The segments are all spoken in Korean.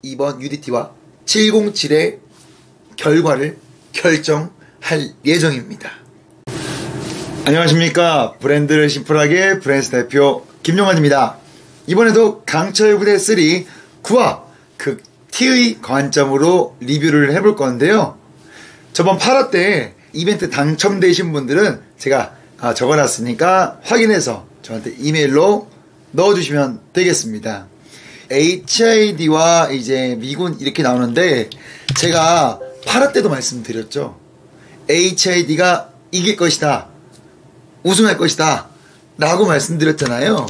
이번 UDT와 707의 결과를 결정할 예정입니다. 안녕하십니까. 브랜드를 심플하게 브랜스 대표 김용환입니다. 이번에도 강철 부대 3 9화 그 T의 관점으로 리뷰를 해볼 건데요. 저번 8화 때 이벤트 당첨되신 분들은 제가 적어놨으니까 확인해서 저한테 이메일로 넣어주시면 되겠습니다. HID와 이제 미군 이렇게 나오는데 제가 8화 때도 말씀드렸죠. HID가 이길 것이다, 우승할 것이다 라고 말씀드렸잖아요.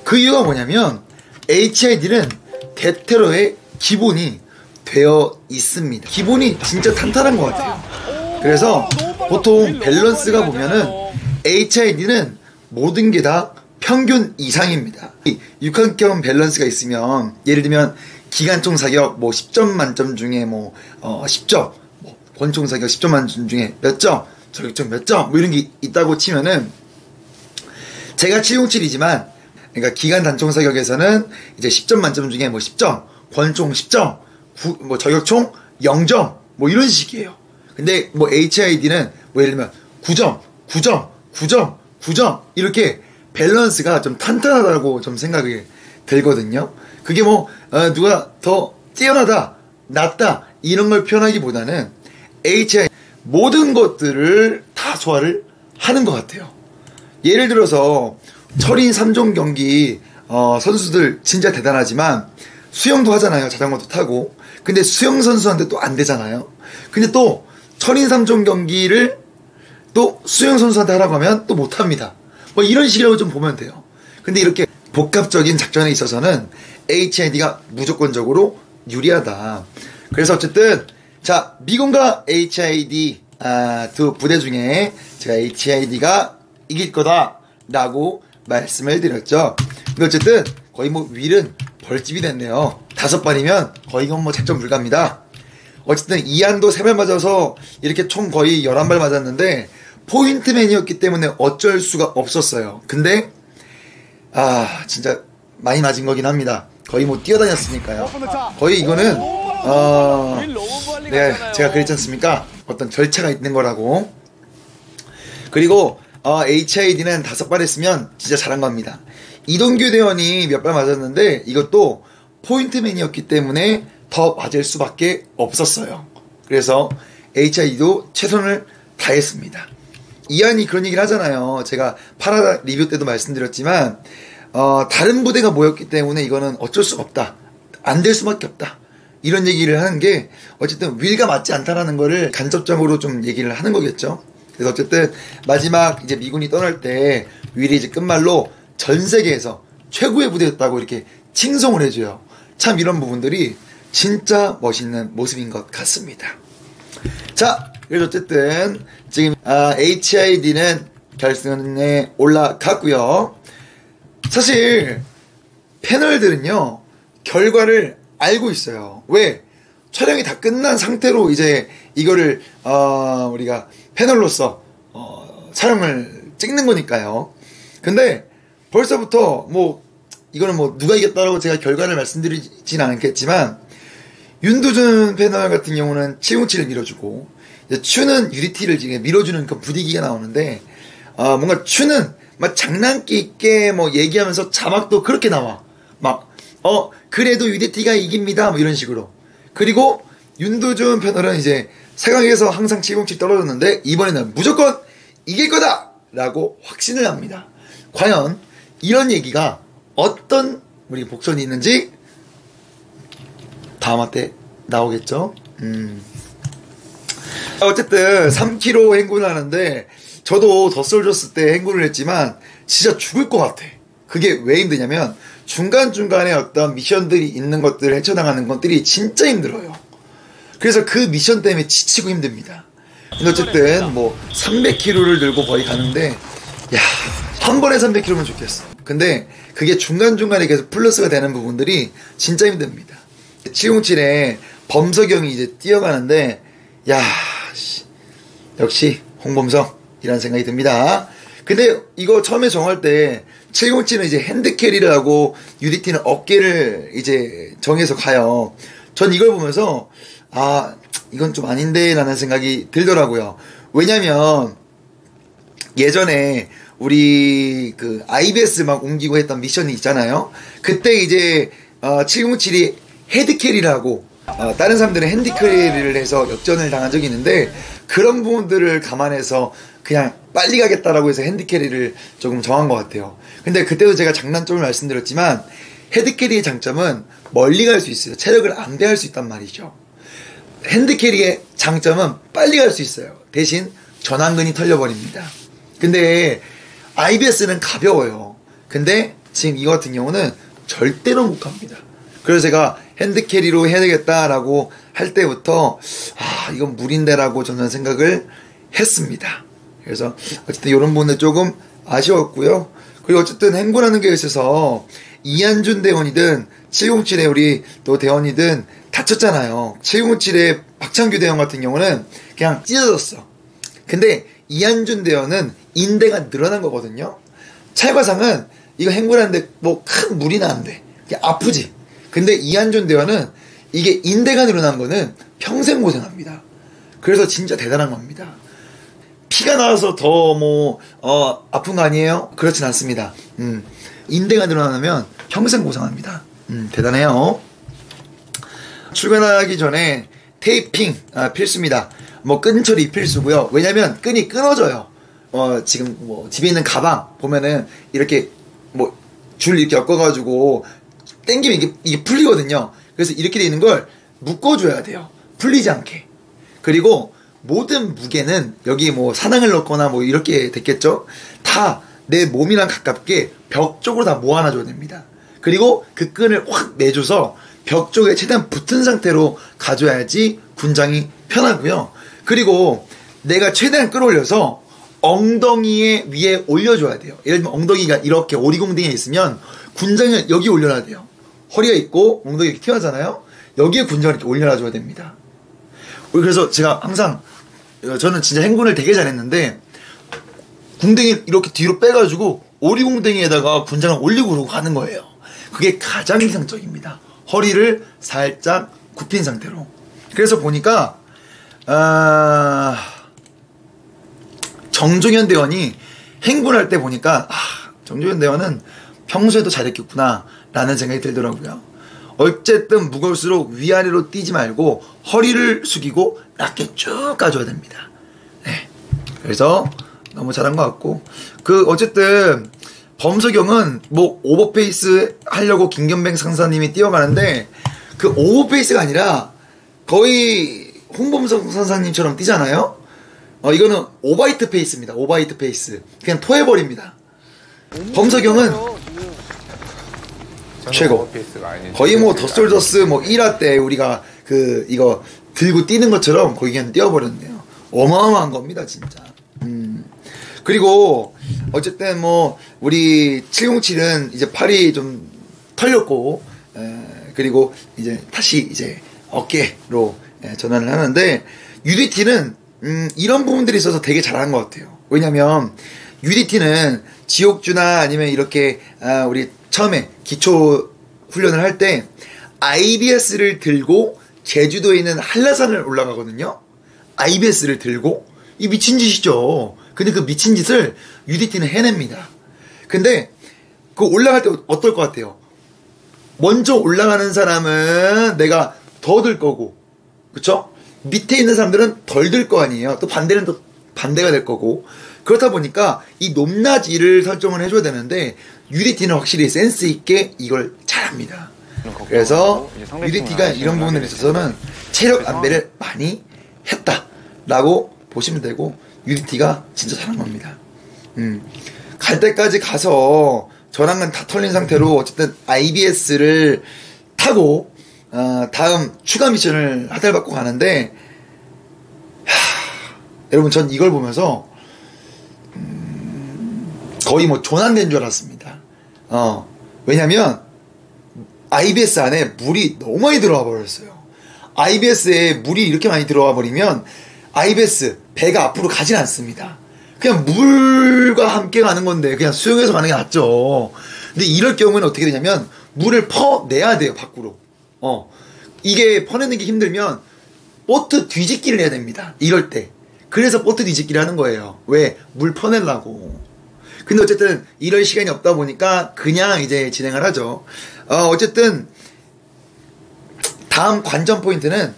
그 이유가 뭐냐면 HID는 대테러의 기본이 되어 있습니다. 기본이 진짜 탄탄한 것 같아요. 그래서 보통 밸런스가 보면은 HID는 모든 게 다 평균 이상입니다. 육각형 밸런스가 있으면 예를 들면 기관총 사격 10점 만점 중에 10점, 권총 사격 10점 만점 중에 몇 점, 저격총 몇 점 이런 게 있다고 치면은 제가 707이지만 그러니까 기관 단총 사격에서는 이제 10점 만점 중에 10점, 권총 10점, 저격총 0점 이런 식이에요. 근데 HID는 예를 들면 9점, 9점, 9점, 9점 이렇게 밸런스가 좀 탄탄하다고 좀 생각이 들거든요. 그게 누가 더 뛰어나다, 낫다 이런 걸 표현하기보다는 HID 모든 것들을 다 소화를 하는 것 같아요. 예를 들어서 철인 3종 경기 선수들 진짜 대단하지만 수영도 하잖아요. 자전거도 타고. 근데 수영 선수한테 또 안 되잖아요. 근데 또 철인 3종 경기를 또 수영 선수한테 하라고 하면 또 못합니다. 이런 식으로 좀 보면 돼요. 근데 이렇게 복합적인 작전에 있어서는 HID가 무조건적으로 유리하다. 그래서 어쨌든 자, 미군과 HID 두 부대 중에 제가 HID가 이길 거다 라고 말씀을 드렸죠. 근데 어쨌든 거의 윌은 벌집이 됐네요. 5발이면 거의 작전 불가입니다. 어쨌든 2안도 3발 맞아서 이렇게 총 거의 11발 맞았는데 포인트맨이었기 때문에 어쩔 수가 없었어요. 근데 진짜 많이 맞은 거긴 합니다. 거의 뛰어다녔으니까요. 거의 이거는 네, 제가 그랬지 않습니까? 어떤 절차가 있는 거라고. 그리고 HID는 5발 했으면 진짜 잘한 겁니다. 이동규 대원이 몇 발 맞았는데 이것도 포인트맨이었기 때문에 더 맞을 수밖에 없었어요. 그래서 HID도 최선을 다했습니다. 이한이 그런 얘기를 하잖아요. 제가 파라 리뷰 때도 말씀드렸지만 다른 부대가 모였기 때문에 이거는 어쩔 수가 없다, 안 될 수밖에 없다 이런 얘기를 하는 게 어쨌든 윌과 맞지 않다라는 거를 간접적으로 좀 얘기를 하는 거겠죠. 그래서 어쨌든 마지막 이제 미군이 떠날 때 윌이 이제 끝말로 전 세계에서 최고의 부대였다고 이렇게 칭송을 해줘요. 참 이런 부분들이 진짜 멋있는 모습인 것 같습니다. 자, 그래서 어쨌든 지금 HID는 결승에 올라갔고요. 사실 패널들은요 결과를 알고 있어요. 왜? 촬영이 다 끝난 상태로 이제 이거를 우리가 패널로서 촬영을 찍는 거니까요. 근데 벌써부터 이거는 누가 이겼다라고 제가 결과를 말씀드리진 않겠지만 윤두준 패널 같은 경우는 707을 밀어주고 추는 UDT를 지금 밀어주는 그 분위기가 나오는데 뭔가 추는 장난기 있게 얘기하면서 자막도 그렇게 나와. 그래도 UDT가 이깁니다 이런 식으로. 그리고 윤두준 패널은 이제 4강에서 항상 707 떨어졌는데 이번에는 무조건 이길 거다 라고 확신을 합니다. 과연 이런 얘기가 어떤 우리 복선이 있는지 다음 화 때 나오겠죠. 어쨌든 3km 행군을 하는데 저도 덧솔졌을 때 행군을 했지만 진짜 죽을 것 같아. 그게 왜 힘드냐면 중간중간에 어떤 미션들이 있는 것들을 헤쳐나가는 것들이 진짜 힘들어요. 그래서 그 미션 때문에 지치고 힘듭니다. 근데 어쨌든 300km를 들고 거의 가는데 한 번에 300km면 좋겠어. 근데 그게 중간중간에 계속 플러스가 되는 부분들이 진짜 힘듭니다. 707에 범석영이 이제 뛰어가는데 역시 홍범석이라는 생각이 듭니다. 근데 이거 처음에 정할 때 707은 이제 핸드캐리를 하고 UDT는 어깨를 이제 정해서 가요. 전 이걸 보면서 이건 좀 아닌데 라는 생각이 들더라고요. 왜냐면 예전에 우리 그 IBS 막 옮기고 했던 미션이 있잖아요. 그때 이제 707이 헤드캐리라고 다른 사람들은 핸디캐리를 해서 역전을 당한 적이 있는데, 그런 부분들을 감안해서 그냥 빨리 가겠다라고 해서 핸디캐리를 조금 정한 것 같아요. 근데 그때도 제가 장단점을 말씀드렸지만, 헤드캐리의 장점은 멀리 갈 수 있어요. 체력을 안배할 수 있단 말이죠. 핸드캐리의 장점은 빨리 갈 수 있어요. 대신 전완근이 털려버립니다. 근데 IBS는 가벼워요. 근데 지금 이거 같은 경우는 절대로 못 갑니다. 그래서 제가 핸드캐리로 해야 되겠다라고 할 때부터 이건 무리인데라고 저는 생각을 했습니다. 그래서 어쨌든 이런 부분은 조금 아쉬웠고요. 그리고 어쨌든 행군하는 게 있어서 이한준 대원이든 707의 우리 또 대원이든 다쳤잖아요. 707의 박창규 대원 같은 경우는 그냥 찢어졌어. 근데 이한준 대원은 인대가 늘어난 거거든요. 찰과상은 이거 행군하는데 뭐 큰 무리는 안 돼. 그냥 아프지. 근데 이한준 대원은 이게 인대가 늘어난 거는 평생 고생합니다. 그래서 진짜 대단한 겁니다. 피가 나와서 더 아픈 거 아니에요? 그렇진 않습니다. 인대가 늘어나면 평생 고생합니다. 대단해요. 출근하기 전에 테이핑 필수입니다. 끈 처리 필수고요. 왜냐면 끈이 끊어져요. 지금 집에 있는 가방 보면은 이렇게 줄 이렇게 엮어가지고 당기면 이게 풀리거든요. 그래서 이렇게 돼 있는 걸 묶어줘야 돼요. 풀리지 않게. 그리고 모든 무게는 여기 사낭을 넣거나 이렇게 됐겠죠? 다 내 몸이랑 가깝게 벽 쪽으로 다 모아놔줘야 됩니다. 그리고 그 끈을 확 내줘서 벽 쪽에 최대한 붙은 상태로 가져야지 군장이 편하고요. 그리고 내가 최대한 끌어올려서 엉덩이에 위에 올려줘야 돼요. 예를 들면 엉덩이가 이렇게 오리공댕이에 있으면 군장을 여기 올려놔야 돼요. 허리가 있고 엉덩이 이렇게 튀어나잖아요. 여기에 군장을 이렇게 올려놔줘야 됩니다. 그래서 제가 항상 저는 진짜 행군을 되게 잘했는데 궁뎅이 이렇게 뒤로 빼가지고 오리공댕이에다가 군장을 올리고 그러고 가는 거예요. 그게 가장 이상적입니다. 허리를 살짝 굽힌 상태로. 그래서 보니까 정종현 대원이 행군할 때 보니까 정종현 대원은 평소에도 잘했겠구나 라는 생각이 들더라고요. 어쨌든 무거울수록 위아래로 뛰지 말고 허리를 숙이고 낮게 쭉 가줘야 됩니다. 네. 그래서 너무 잘한 것 같고, 어쨌든 범석영은 오버페이스 하려고 김견백 상사님이 뛰어가는데 그 오버페이스가 아니라 거의 홍범석 선사님처럼 뛰잖아요. 이거는 오바이트 페이스입니다. 오바이트 페이스. 그냥 토해버립니다. 범석영은 최고. 거의 더솔저스 1화 때 우리가 이거 들고 뛰는 것처럼 거기 그냥 뛰어버렸네요. 어마어마한 겁니다, 진짜. 그리고 어쨌든 우리 707은 이제 팔이 좀 털렸고, 그리고 이제 다시 이제 어깨로 전환을 하는데, UDT는 이런 부분들이 있어서 되게 잘한 것 같아요. 왜냐면 UDT는 지옥주나 아니면 이렇게 우리 처음에 기초 훈련을 할 때 IBS를 들고 제주도에 있는 한라산을 올라가거든요. IBS를 들고. 이 미친 짓이죠. 근데 그 미친 짓을 UDT는 해냅니다. 근데 그 올라갈 때 어떨 것 같아요? 먼저 올라가는 사람은 내가 더 들 거고, 그쵸? 밑에 있는 사람들은 덜 들 거 아니에요. 또 반대는 또 반대가 될 거고. 그렇다 보니까 이 높낮이를 설정을 해줘야 되는데 UDT는 확실히 센스 있게 이걸 잘합니다. 그래서 UDT가 이런 부분에 있어서는 체력 안배를 많이 했다라고 보시면 되고, UDT가 진짜 잘한 겁니다. 갈 때까지 가서 전완근 다 털린 상태로 어쨌든 IBS를 타고 다음 추가 미션을 하달받고 가는데, 여러분 전 이걸 보면서 거의 조난된 줄 알았습니다. 왜냐면 IBS 안에 물이 너무 많이 들어와 버렸어요. IBS에 물이 이렇게 많이 들어와 버리면 IBS 배가 앞으로 가진 않습니다. 그냥 물과 함께 가는 건데 그냥 수영해서 가는 게 낫죠. 근데 이럴 경우는 어떻게 되냐면 물을 퍼내야 돼요, 밖으로. 이게 퍼내는 게 힘들면 보트 뒤집기를 해야 됩니다. 이럴 때. 그래서 보트 뒤집기를 하는 거예요. 왜? 물 퍼내려고. 근데 어쨌든 이럴 시간이 없다 보니까 그냥 이제 진행을 하죠. 어쨌든 다음 관전 포인트는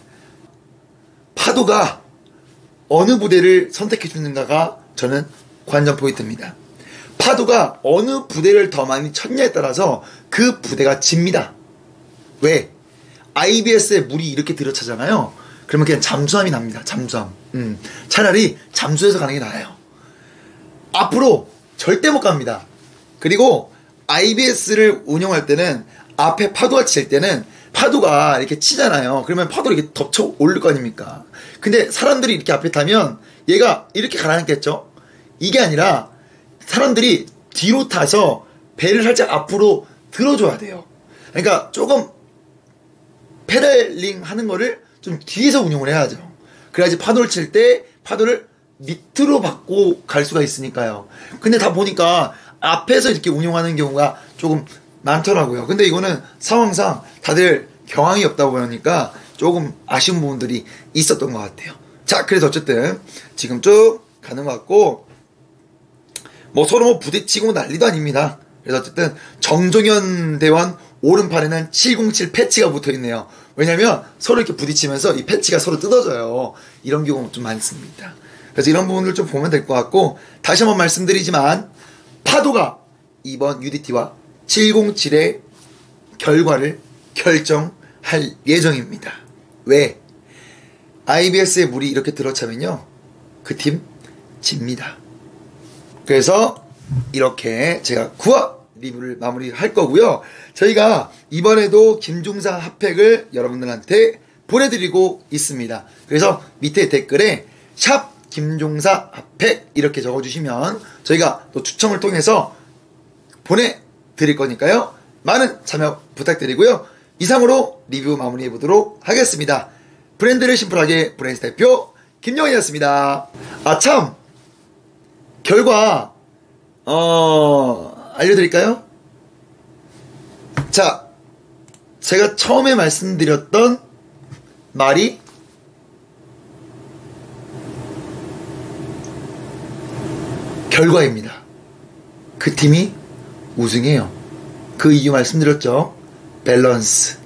파도가 어느 부대를 선택해 주는가가 저는 관전 포인트입니다. 파도가 어느 부대를 더 많이 쳤냐에 따라서 그 부대가 집니다. 왜? IBS에 물이 이렇게 들어차잖아요. 그러면 그냥 잠수함이 납니다. 잠수함. 차라리 잠수해서 가는 게 나아요. 앞으로 절대 못 갑니다. 그리고 IBS를 운영할 때는 앞에 파도가 칠 때는 파도가 이렇게 치잖아요. 그러면 파도가 이렇게 덮쳐 올릴 거 아닙니까? 근데 사람들이 이렇게 앞에 타면 얘가 이렇게 가라앉겠죠? 이게 아니라 사람들이 뒤로 타서 배를 살짝 앞으로 들어줘야 돼요. 그러니까 조금 페달링 하는 거를 좀 뒤에서 운용을 해야죠. 그래야지 파도를 칠 때 파도를 밑으로 받고 갈 수가 있으니까요. 근데 다 보니까 앞에서 이렇게 운용하는 경우가 조금 많더라고요. 근데 이거는 상황상 다들 경황이 없다 보니까 조금 아쉬운 부분들이 있었던 것 같아요. 자, 그래서 어쨌든 지금 쭉 가는 것 같고, 뭐 서로 뭐 부딪히고 난리도 아닙니다. 그래서 어쨌든 정종현 대원 오른팔에는 707 패치가 붙어 있네요. 왜냐면 서로 이렇게 부딪히면서 이 패치가 서로 뜯어져요. 이런 경우가 좀 많습니다. 그래서 이런 부분을 좀 보면 될 것 같고, 다시 한번 말씀드리지만 파도가 이번 UDT와 707의 결과를 결정할 예정입니다. 왜? IBS에 물이 이렇게 들어차면요, 그 팀 집니다. 그래서 이렇게 제가 9화 리뷰를 마무리할 거고요. 저희가 이번에도 김종사 핫팩을 여러분들한테 보내드리고 있습니다. 그래서 밑에 댓글에 샵 김종사 핫팩 이렇게 적어주시면 저희가 또 추첨을 통해서 보내드릴 거니까요. 많은 참여 부탁드리고요. 이상으로 리뷰 마무리해보도록 하겠습니다. 브랜드를 심플하게 브랜드 대표 김영희였습니다. 아, 참! 결과 알려드릴까요? 자, 제가 처음에 말씀드렸던 말이 결과입니다. 그 팀이 우승해요. 그 이유 말씀드렸죠. 밸런스.